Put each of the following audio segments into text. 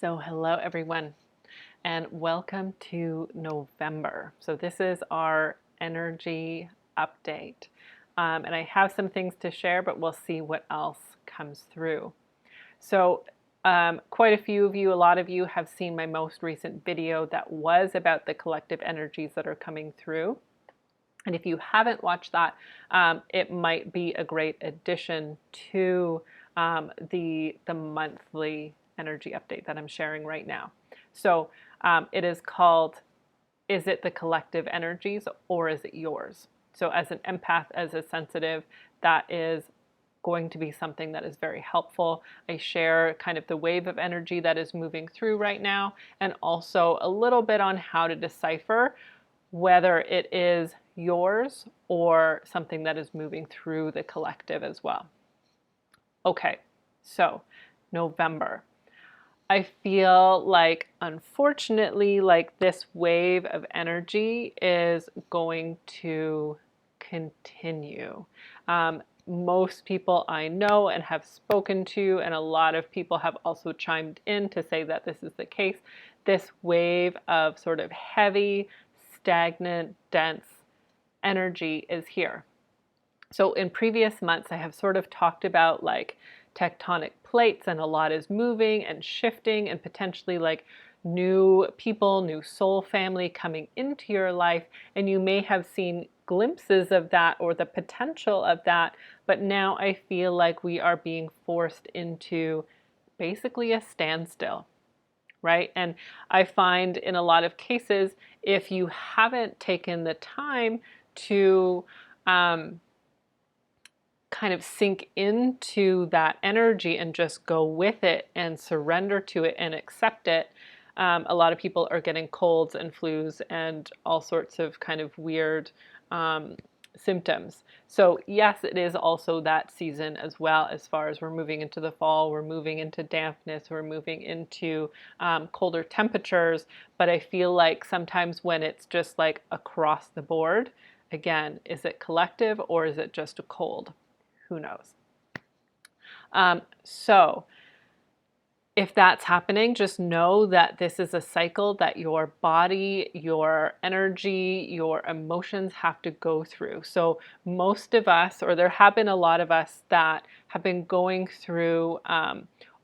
So hello everyone and welcome to November. So this is our energy update. And I have some things to share, but we'll see what else comes through. So quite a few of you, a lot of you have seen my most recent video that was about the collective energies that are coming through. And if you haven't watched that, it might be a great addition to the monthly energy update that I'm sharing right now. So it is called, is it the collective energies or is it yours? So as an empath, as a sensitive, that is going to be something that is very helpful. I share kind of the wave of energy that is moving through right now, and also a little bit on how to decipher whether it is yours or something that is moving through the collective as well. Okay, so November. I feel like, unfortunately, like this wave of energy is going to continue. Most people I know and have spoken to, and a lot of people have also chimed in to say that this is the case. This wave of sort of heavy, stagnant, dense energy is here. So in previous months, I have sort of talked about like tectonic plates, and a lot is moving and shifting, and potentially like new people, new soul family coming into your life. And you may have seen glimpses of that or the potential of that. But now I feel like we are being forced into basically a standstill, right? And I find in a lot of cases, if you haven't taken the time to kind of sink into that energy and just go with it and surrender to it and accept it, a lot of people are getting colds and flus and all sorts of kind of weird symptoms. So yes, it is also that season as well, as far as we're moving into the fall, we're moving into dampness, we're moving into colder temperatures. But I feel like sometimes when it's just like across the board, again, is it collective or is it just a cold? Who knows? So if that's happening, just know that this is a cycle that your body, your energy, your emotions have to go through. So most of us, or there have been a lot of us that have been going through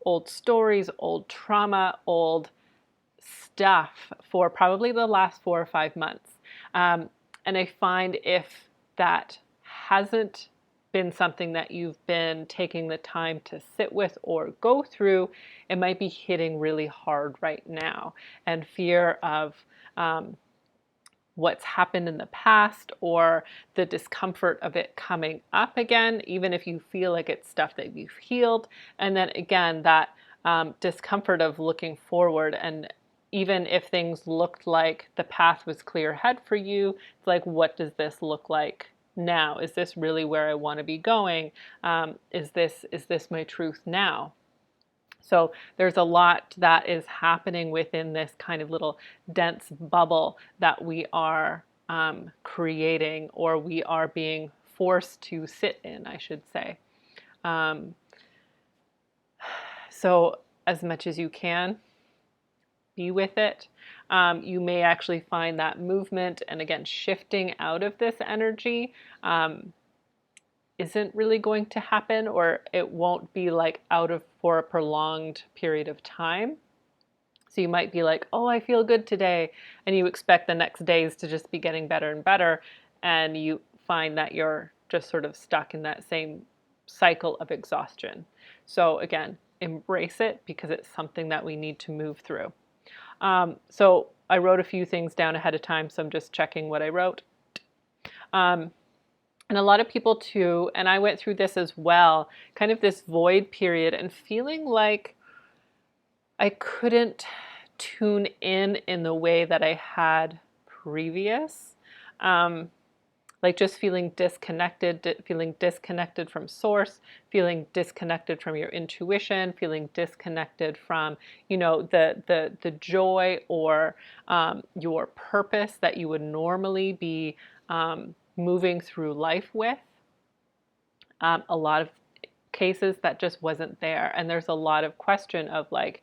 old stories, old trauma, old stuff for probably the last 4 or 5 months. And I find if that hasn't been something that you've been taking the time to sit with or go through, it might be hitting really hard right now. And fear of what's happened in the past, or the discomfort of it coming up again, even if you feel like it's stuff that you've healed. And then again, that discomfort of looking forward, and even if things looked like the path was clear ahead for you, it's like, what does this look like now? Is this really where I want to be going? Is this my truth now? So there's a lot that is happening within this kind of little dense bubble that we are creating, or we are being forced to sit in, I should say. So as much as you can, be with it. You may actually find that movement, and again, shifting out of this energy isn't really going to happen, or it won't be like out of for a prolonged period of time. So you might be like, oh, I feel good today, and you expect the next days to just be getting better and better, and you find that you're just sort of stuck in that same cycle of exhaustion. So again, embrace it, because it's something that we need to move through. So I wrote a few things down ahead of time, so I'm just checking what I wrote. And a lot of people too, and I went through this as well, kind of this void period and feeling like I couldn't tune in the way that I had previous. Like just feeling disconnected from source, feeling disconnected from your intuition, feeling disconnected from, the joy or your purpose that you would normally be moving through life with. A lot of cases that just wasn't there. And there's a lot of question of like,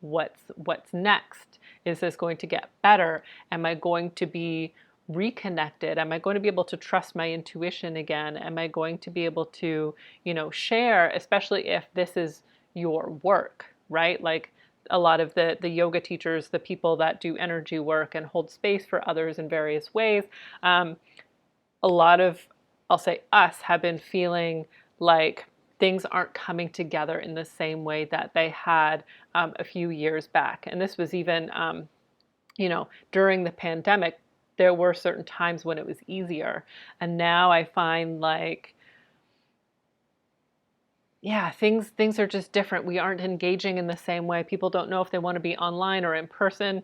what's next? Is this going to get better? Am I going to be reconnected? Am I going to be able to trust my intuition again? Am I going to be able to, share, especially if this is your work, right? Like a lot of the yoga teachers, the people that do energy work and hold space for others in various ways, a lot of, I'll say us, have been feeling like things aren't coming together in the same way that they had a few years back. And this was even, during the pandemic, there were certain times when it was easier. And now I find like, yeah, things are just different. We aren't engaging in the same way. People don't know if they want to be online or in person.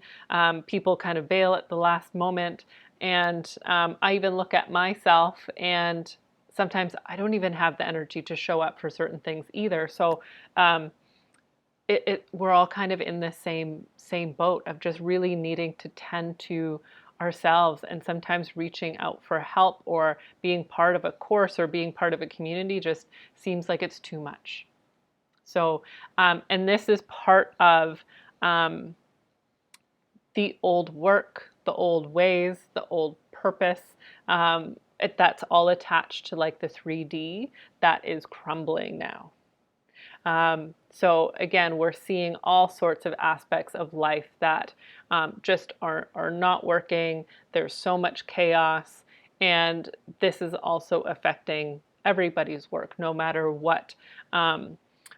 People kind of bail at the last moment. And I even look at myself, and sometimes I don't even have the energy to show up for certain things either. So we're all kind of in the same boat of just really needing to tend to ourselves, and sometimes reaching out for help or being part of a course or being part of a community just seems like it's too much. So, and this is part of the old work, the old ways, the old purpose. That's all attached to like the 3D that is crumbling now. So again, we're seeing all sorts of aspects of life that just are not working. There's so much chaos, and this is also affecting everybody's work, no matter what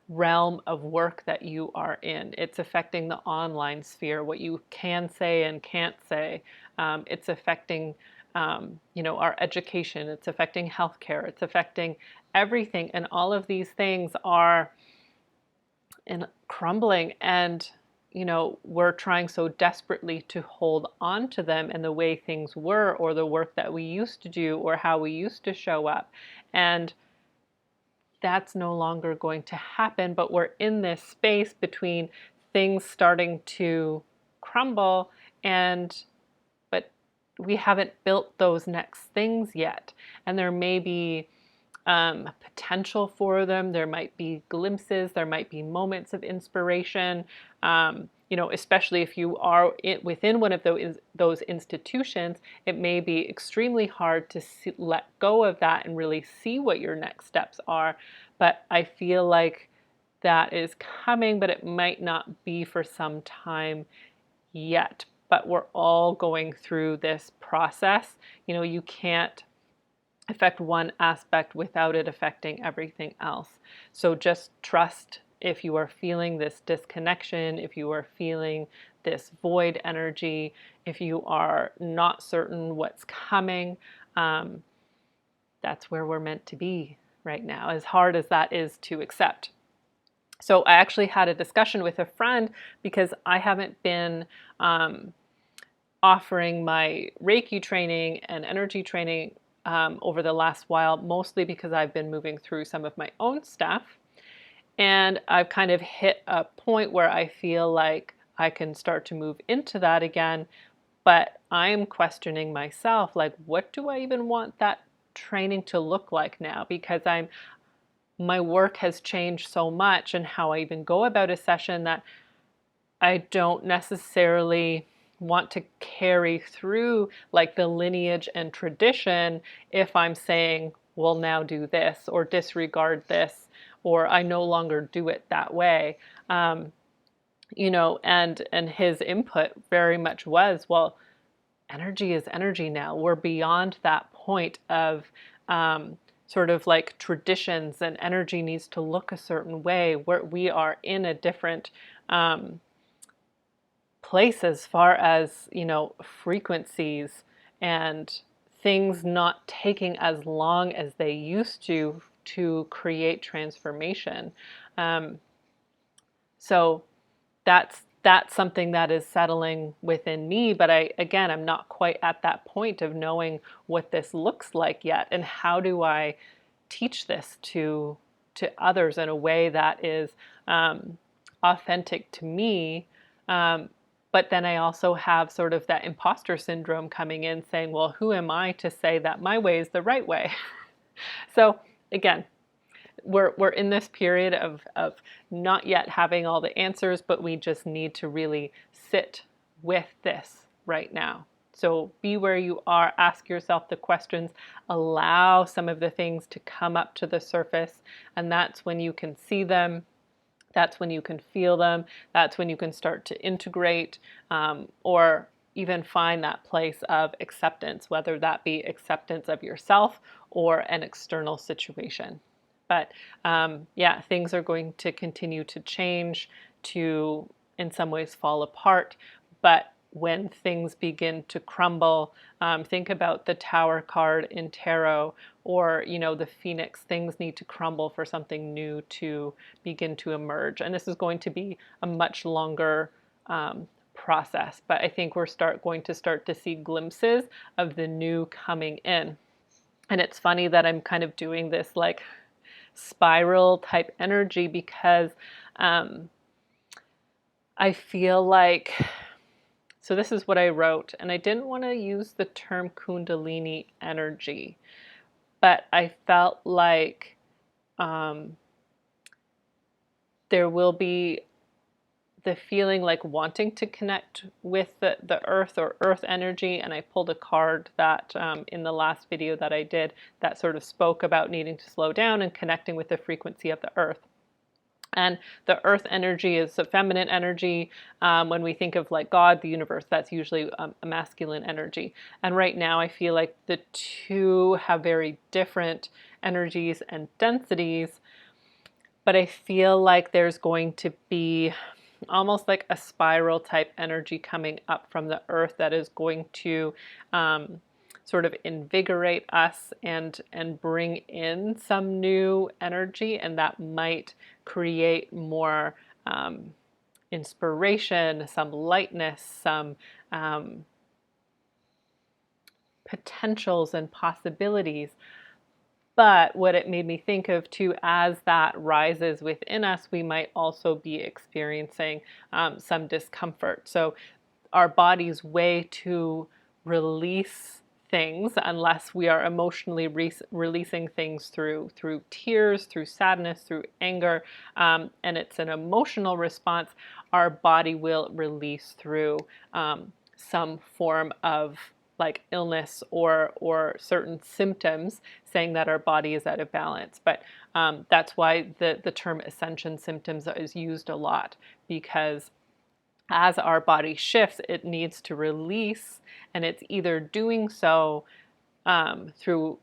realm of work that you are in. It's affecting the online sphere, what you can say and can't say. It's affecting our education. It's affecting healthcare. It's affecting everything, and all of these things are crumbling, and we're trying so desperately to hold on to them and the way things were, or the work that we used to do, or how we used to show up, and that's no longer going to happen. But we're in this space between things starting to crumble, but we haven't built those next things yet, and there may be potential for them. There might be glimpses, there might be moments of inspiration, especially if you are within one of those institutions. It may be extremely hard to let go of that and really see what your next steps are. But I feel like that is coming, but it might not be for some time yet. But we're all going through this process. You can't affect one aspect without it affecting everything else. So just trust if you are feeling this disconnection, if you are feeling this void energy, if you are not certain what's coming, that's where we're meant to be right now, as hard as that is to accept. So I actually had a discussion with a friend because I haven't been offering my Reiki training and energy training over the last while, mostly because I've been moving through some of my own stuff. And I've kind of hit a point where I feel like I can start to move into that again. But I'm questioning myself, like, what do I even want that training to look like now? Because my work has changed so much, and how I even go about a session, that I don't necessarily want to carry through like the lineage and tradition if I'm saying, well, now do this, or disregard this, or I no longer do it that way. And his input very much was, well, energy is energy now. We're beyond that point of sort of like traditions, and energy needs to look a certain way. We are in a different place as far as frequencies and things not taking as long as they used to create transformation. So that's something that is settling within me, but I'm not quite at that point of knowing what this looks like yet, and how do I teach this to others in a way that is authentic to me. But then I also have sort of that imposter syndrome coming in, saying, well, who am I to say that my way is the right way? So again, we're in this period of not yet having all the answers, but we just need to really sit with this right now. So be where you are, ask yourself the questions, allow some of the things to come up to the surface, and that's when you can see them. That's when you can feel them. That's when you can start to integrate, or even find that place of acceptance, whether that be acceptance of yourself or an external situation. But yeah, things are going to continue to change, to in some ways fall apart. But when things begin to crumble, think about the Tower card in tarot, or the Phoenix. Things need to crumble for something new to begin to emerge. And this is going to be a much longer process, but I think we're going to start to see glimpses of the new coming in. And it's funny that I'm kind of doing this like spiral type energy, because I feel like, so this is what I wrote, and I didn't want to use the term Kundalini energy, but I felt like there will be the feeling like wanting to connect with the earth or earth energy. And I pulled a card that in the last video that I did that sort of spoke about needing to slow down and connecting with the frequency of the earth. And the earth energy is a feminine energy. When we think of like God, the universe, that's usually a masculine energy. And right now I feel like the two have very different energies and densities, but I feel like there's going to be almost like a spiral type energy coming up from the earth that is going to sort of invigorate us and bring in some new energy, and that might create more inspiration, some lightness, some potentials and possibilities. But what it made me think of too, as that rises within us, we might also be experiencing some discomfort. So our body's way to release things, unless we are emotionally releasing things through tears, through sadness, through anger, and it's an emotional response, our body will release through some form of like illness or certain symptoms, saying that our body is out of balance. But that's why the term ascension symptoms is used a lot, because as our body shifts, it needs to release, and it's either doing so through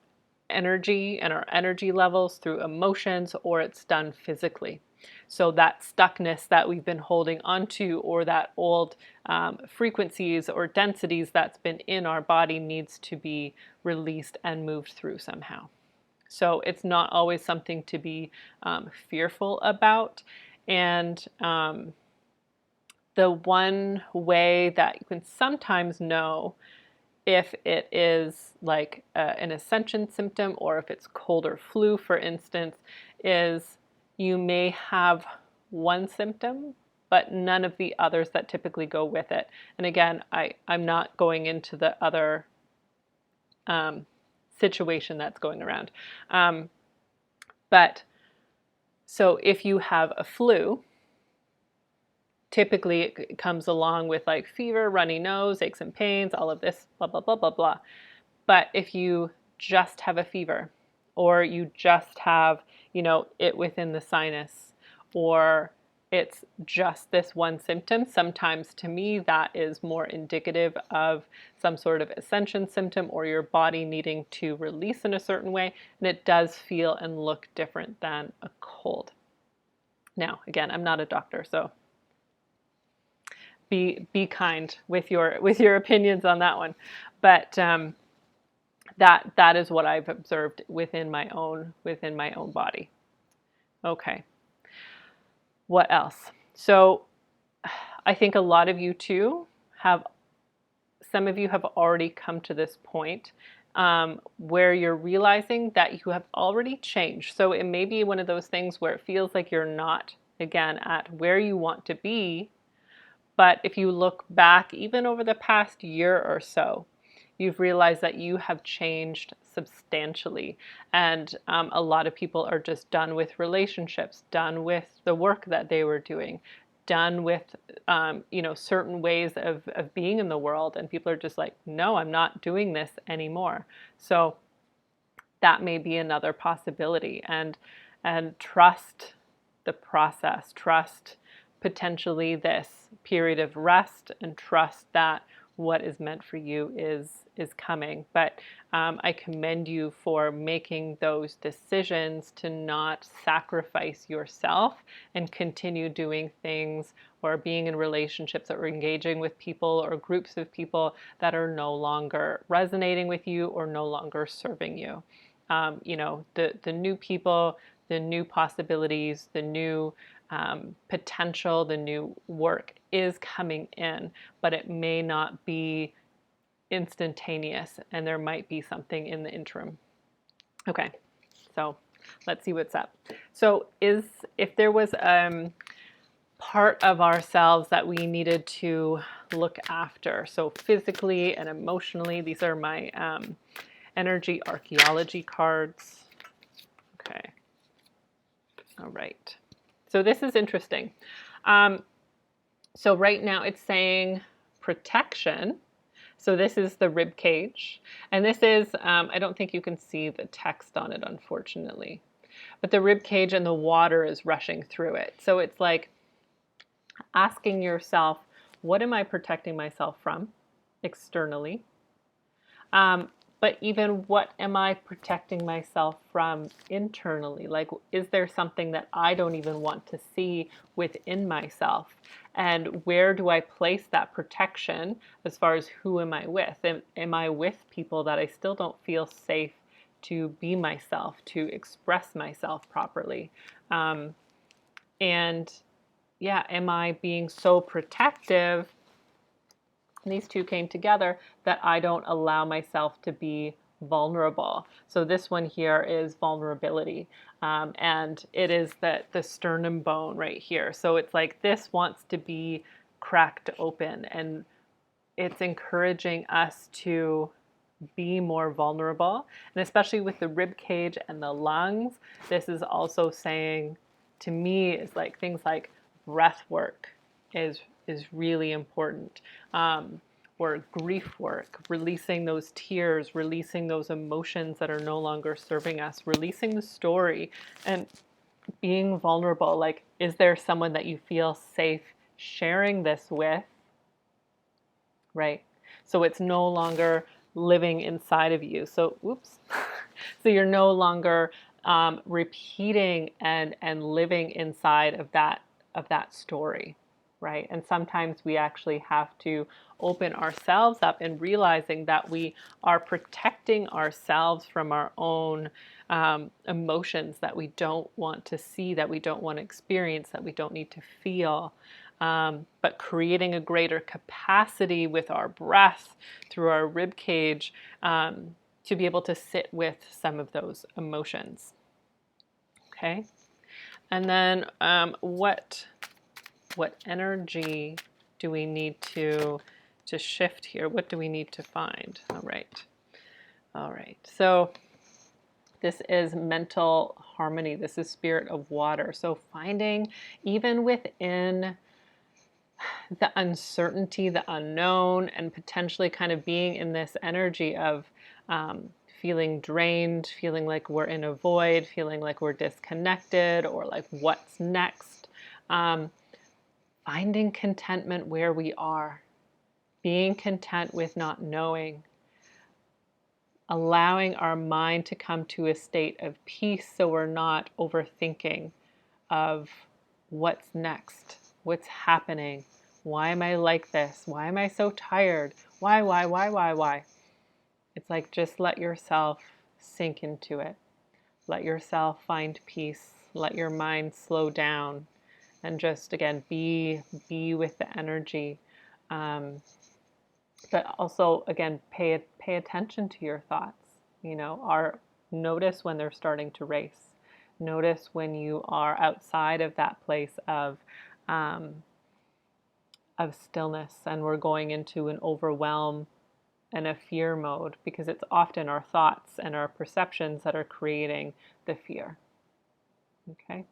energy and our energy levels, through emotions, or it's done physically. So that stuckness that we've been holding onto, or that old frequencies or densities that's been in our body, needs to be released and moved through somehow. So it's not always something to be fearful about. And the one way that you can sometimes know if it is like an ascension symptom, or if it's cold or flu, for instance, is you may have one symptom, but none of the others that typically go with it. And again, I'm not going into the other situation that's going around. But so if you have a flu, typically it comes along with like fever, runny nose, aches and pains, all of this, blah, blah, blah, blah, blah. But if you just have a fever, or you just have, it within the sinus, or it's just this one symptom, sometimes to me that is more indicative of some sort of ascension symptom, or your body needing to release in a certain way, and it does feel and look different than a cold. Now, again, I'm not a doctor, so be kind with your opinions on that one, but that is what I've observed within my own body. Okay. What else? So I think a lot of you too some of you have already come to this point where you're realizing that you have already changed. So it may be one of those things where it feels like you're not, again, at where you want to be. But if you look back, even over the past year or so, you've realized that you have changed substantially. And a lot of people are just done with relationships, done with the work that they were doing, done with certain ways of being in the world. And people are just like, no, I'm not doing this anymore. So that may be another possibility. And trust the process, trust potentially this period of rest, and trust that what is meant for you is coming. But I commend you for making those decisions to not sacrifice yourself and continue doing things or being in relationships or engaging with people or groups of people that are no longer resonating with you or no longer serving you. The new people, the new possibilities, the new potential, the new work is coming in, but it may not be instantaneous, and there might be something in the interim. Okay, so let's see what's up. So if there was part of ourselves that we needed to look after, so physically and emotionally, these are my energy archaeology cards. Okay. All right. So this is interesting. So right now it's saying protection. So this is the rib cage. And this is, I don't think you can see the text on it, unfortunately. But the rib cage and the water is rushing through it. So it's like asking yourself, what am I protecting myself from externally? But even what am I protecting myself from internally? Like, is there something that I don't even want to see within myself? And where do I place that protection as far as who am I with? Am I with people that I still don't feel safe to be myself, to express myself properly? And yeah, am I being so protective? These two came together that I don't allow myself to be vulnerable. So this one here is vulnerability, and it is the sternum bone right here. So it's like this wants to be cracked open, and it's encouraging us to be more vulnerable. And especially with the rib cage and the lungs, this is also saying to me is like things like breath work is really important. Or grief work, releasing those tears, releasing those emotions that are no longer serving us, releasing the story, and being vulnerable. Like, is there someone that you feel safe sharing this with? Right? So it's no longer living inside of you. So, oops. So you're no longer repeating and living inside of that story. Right? And sometimes we actually have to open ourselves up and realizing that we are protecting ourselves from our own emotions that we don't want to see, that we don't want to experience, that we don't need to feel. But creating a greater capacity with our breath through our rib cage to be able to sit with some of those emotions. Okay? And then what energy do we need to shift here? What do we need to find? All right. So this is mental harmony. This is spirit of water. So finding even within the uncertainty, the unknown, and potentially kind of being in this energy of feeling drained, feeling like we're in a void, feeling like we're disconnected, or like what's next. Finding contentment where we are, being content with not knowing, allowing our mind to come to a state of peace so we're not overthinking of what's next, what's happening, why am I like this, why am I so tired, why? It's like just let yourself sink into it. Let yourself find peace. Let your mind slow down. And just, again, be with the energy. But also, again, pay attention to your thoughts. Notice when they're starting to race. Notice when you are outside of that place of stillness and we're going into an overwhelm in a fear mode, because it's often our thoughts and our perceptions that are creating the fear. Okay.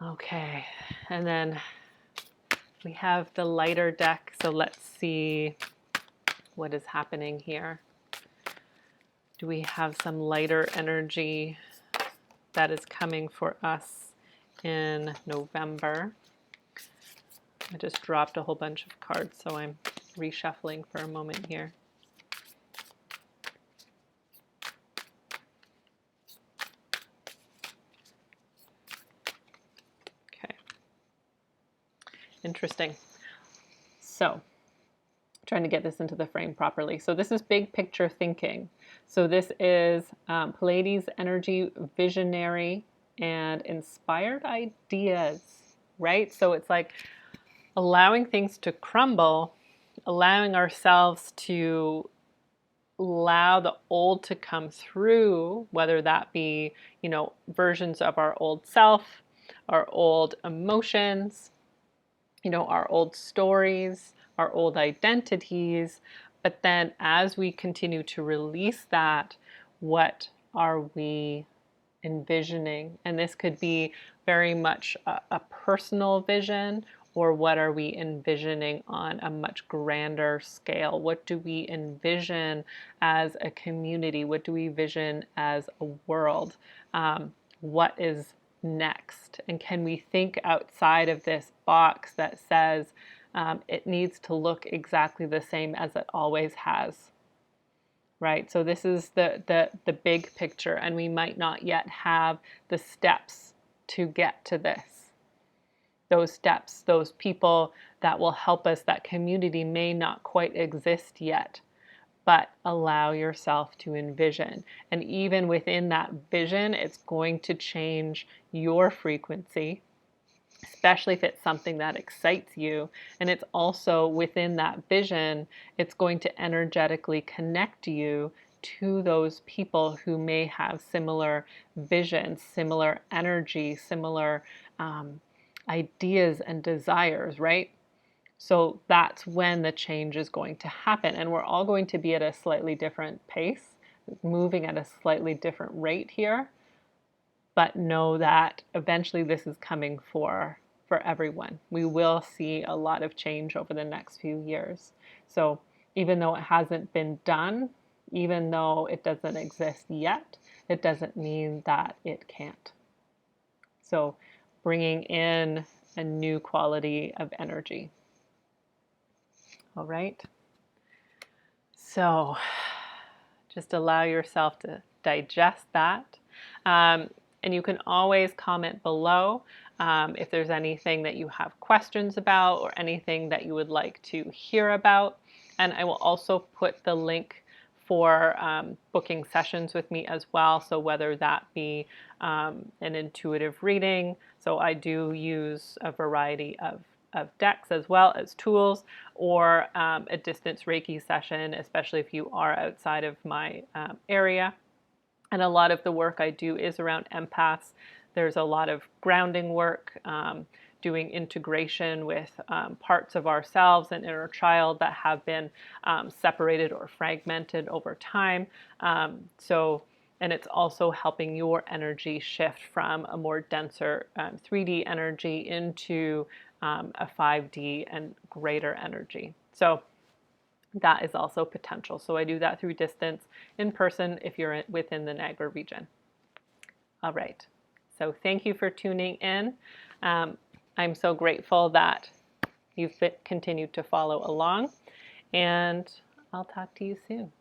Okay. And then we have the lighter deck. So let's see what is happening here. Do we have some lighter energy that is coming for us in November? I just dropped a whole bunch of cards, so I'm reshuffling for a moment here. Okay. Interesting. So, trying to get this into the frame properly. So this is big picture thinking. So this is Pleiades energy, visionary and inspired ideas, right? So it's like allowing things to crumble, allowing ourselves to allow the old to come through, whether that be, versions of our old self, our old emotions, our old stories, our old identities. But then as we continue to release that, what are we envisioning? And this could be very much a personal vision, or what are we envisioning on a much grander scale? What do we envision as a community? What do we envision as a world? What is next? And can we think outside of this box that says it needs to look exactly the same as it always has? Right? So this is the big picture, and we might not yet have the steps to get to this. Those steps, those people that will help us, that community may not quite exist yet, but allow yourself to envision. And even within that vision, it's going to change your frequency, especially if it's something that excites you. And it's also within that vision, it's going to energetically connect you to those people who may have similar visions, similar energy, similar ideas and desires, right? So that's when the change is going to happen. And we're all going to be at a slightly different pace, moving at a slightly different rate here. But know that eventually this is coming for everyone. We will see a lot of change over the next few years. So even though it hasn't been done, even though it doesn't exist yet, it doesn't mean that it can't. So bringing in a new quality of energy. All right. So just allow yourself to digest that. And you can always comment below if there's anything that you have questions about or anything that you would like to hear about. And I will also put the link for booking sessions with me as well. So whether that be an intuitive reading, so I do use a variety of decks as well as tools, or a distance Reiki session, especially if you are outside of my area. And a lot of the work I do is around empaths. There's a lot of grounding work, doing integration with parts of ourselves and inner child that have been separated or fragmented over time. And it's also helping your energy shift from a more denser 3D energy into a 5D and greater energy. So that is also potential. So I do that through distance, in person, if you're within the Niagara region. All right. So thank you for tuning in. I'm so grateful that you've continued to follow along, and I'll talk to you soon.